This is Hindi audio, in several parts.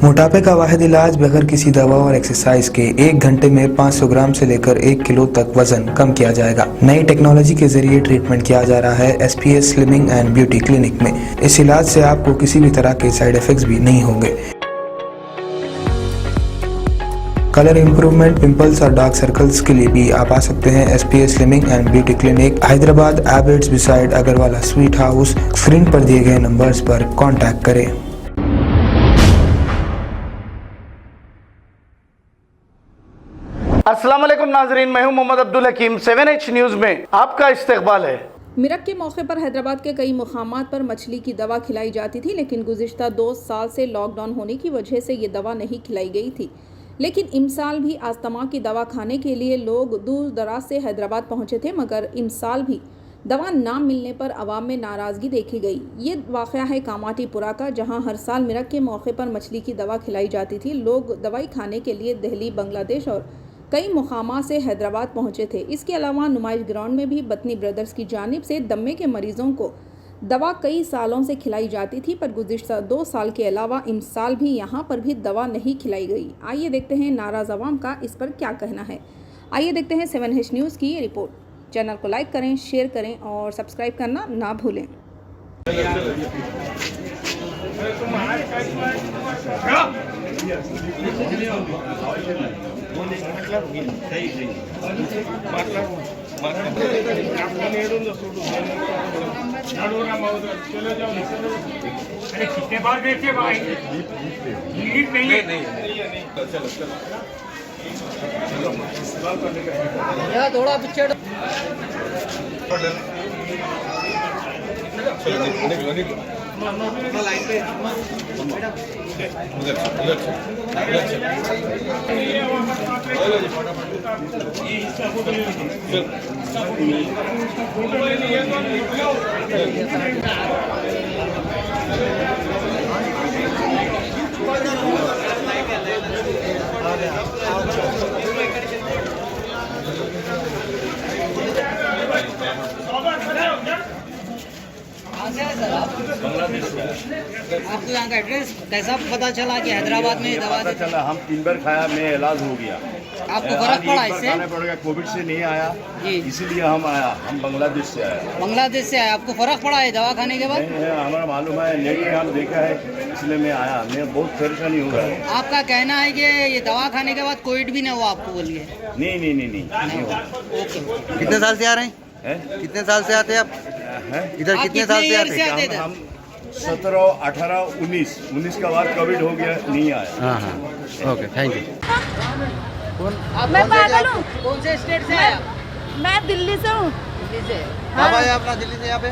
मोटापे का वाहिद इलाज बगैर किसी दवा और एक्सरसाइज के 1 घंटे में 500 ग्राम से लेकर 1 किलो तक वजन कम किया जाएगा। नई टेक्नोलॉजी के जरिए ट्रीटमेंट किया जा रहा है SPS slimming and beauty clinic में। इस इलाज से आपको किसी भी तरह के साइड इफेक्ट्स भी नहीं होंगे। कलर इंप्रूवमेंट, पिंपल्स और डार्क सर्कल्स के लिए भी आप आ सकते हैं SPS slimming and beauty clinic, Hyderabad, एबर्ट्स beside Agarwala sweet house. Screen पर दिए गए नंबर्स पर कॉन्टैक्ट करें। अस्सलाम वालेकुम नाजरीन, मैं हूं मोहम्मद अब्दुल हकीम। 7H न्यूज़ में आपका इस्तकबाल है। मिरक के मौके पर हैदराबाद के कई मुकामात पर मछली की दवा खिलाई जाती थी, लेकिन गुज़िश्ता 2 साल से लॉकडाउन होने की वजह से ये दवा नहीं खिलाई गई थी। लेकिन इमसाल भी अस्थमा की दवा खाने के लिए लोग दूर दराज से हैदराबाद पहुंचे थे, मगर इमसाल भी दवा ना मिलने पर आवाम में नाराज़गी देखी गई। ये वाक़या है कामाटीपुरा का, जहां हर साल मिरक के मौके पर मछली की दवा खिलाई जाती थी। लोग दवाई खाने के लिए दिल्ली, बांग्लादेश और कई मुकामात से हैदराबाद पहुंचे थे। इसके अलावा नुमाइश ग्राउंड में भी बतनी ब्रदर्स की जानिब से दम्मे के मरीजों को दवा कई सालों से खिलाई जाती थी, पर गुज़िश्ता 2 साल के अलावा इमसाल भी यहाँ पर भी दवा नहीं खिलाई गई। आइए देखते हैं नाराज़ अवाम का इस पर क्या कहना है। आइए देखते हैं 7H न्यूज़ की ये रिपोर्ट। चैनल को लाइक करें, शेयर करें और सब्सक्राइब करना ना भूलें। अरे कितने बार देखिए भाई, लीड नहीं है। यार थोड़ा पीछे लाइन पे आपको यहाँ का एड्रेस कैसा पता चला कि हैदराबाद में दवा पता चला? हम 3 बार खाया, मैं इलाज हो गया। आपको फर्क पड़ा इससे? पड़ गया, कोविड से नहीं आया जी, इसीलिए हम आया। हम बांग्लादेश से आया। बांग्लादेश से आया। आपको फर्क पड़ा है दवा खाने के बाद? नहीं है, हमारा मालूम है, नहीं है, हम देखा है, इसलिए मैं आया। मैं बहुत परेशानी हो गया। आपका कहना है कि ये दवा खाने के बाद कोविड भी नहीं हुआ आपको? बोलिए। नहीं हुआ। ओके। कितने साल से आ रहे है? हैं? कितने साल से आते हैं आप इधर? आप कितने साल से आते हैं? आते थे? हम 17, 18, 19 का बाद कोविड हो गया, नहीं आया। हाँ, ओके, थैंक यू। मैं पागल हूँ। कौन से स्टेट से आया? मैं दिल्ली से हूँ। दिल्ली से। कब आए अपना दिल्ली से यहाँ पे?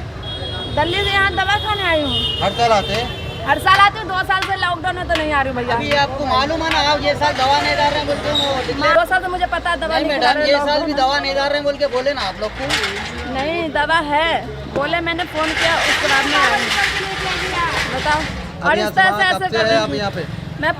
दिल्ली से यहाँ दवा खाने आई हूँ। हर साल आते हैं? हर साल आती हूँ। 2 साल से लॉकडाउन में तो नहीं आ रही हूँ भैया। अभी आपको मालूम है ना, आप ये साल दवा नहीं डाल रहे हैं बोल के? 2 साल से मुझे पता है दवा नहीं नहीं मैडम, ये साल भी दवा नहीं डाल रहे हैं बोल के बोले ना आप लोग को। नहीं, दवा है बोले, मैंने फोन किया, उसके बाद में आई। बताओ। और इस तरह से ऐसे कर रही आप हूँ। यहाँ पे? मैं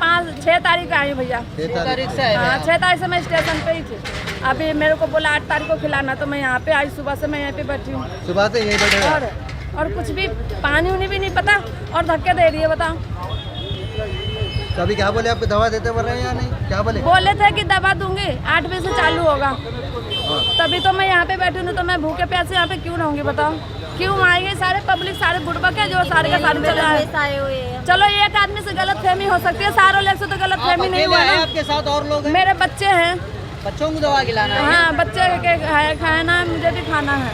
6 तारीख आई हूँ भैया। 6 तारीख से आए हैं हाँ, आप? 6 तारीख से मैं स्टेशन पे ही थी। अभी मेरे को बोला 8 तारीख को खिलाना, तो मैं यहाँ पे आई। सुबह से मैं यहाँ पे बैठी हूँ सुबह से यहीं बैठे हैं? और कुछ भी पानी उनी भी नहीं पता और धक्के दे रही है। बताओ। तो अभी क्या बोले? आपको दवा देते बोल रहे हैं या नहीं? क्या बोले? बोले थे कि दवा दूंगी, 8 बजे से चालू होगा। तभी तो मैं यहाँ पे बैठी हूँ, तो मैं भूखे प्यासे यहाँ पे क्यों रहूँगी? बताओ क्यों आएंगे? सारे पब्लिक, सारे बुढ़बक है जो सारे का सारे आए हुए हैं। चलो एक आदमी से गलत फहमी हो सकती है, सारों लोग से तो गलत फहमी नहीं हुआ ना। आपके साथ और लोग हैं? मेरे बच्चे हैं। बच्चों को दवा खिलाना है? हाँ, बच्चे के खाना है, मुझे भी खाना है।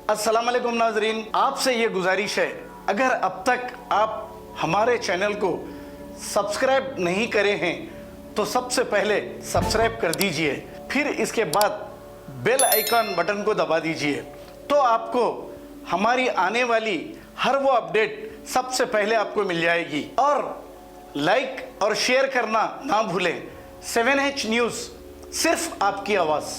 अस्सलाम वालेकुम नाजरीन, आपसे ये गुजारिश है, अगर अब तक आप हमारे चैनल को सब्सक्राइब नहीं करे हैं तो सबसे पहले सब्सक्राइब कर दीजिए, फिर इसके बाद बेल आइकन बटन को दबा दीजिए, तो आपको हमारी आने वाली हर वो अपडेट सबसे पहले आपको मिल जाएगी। और लाइक और शेयर करना ना भूलें। 7H न्यूज़, सिर्फ आपकी आवाज़।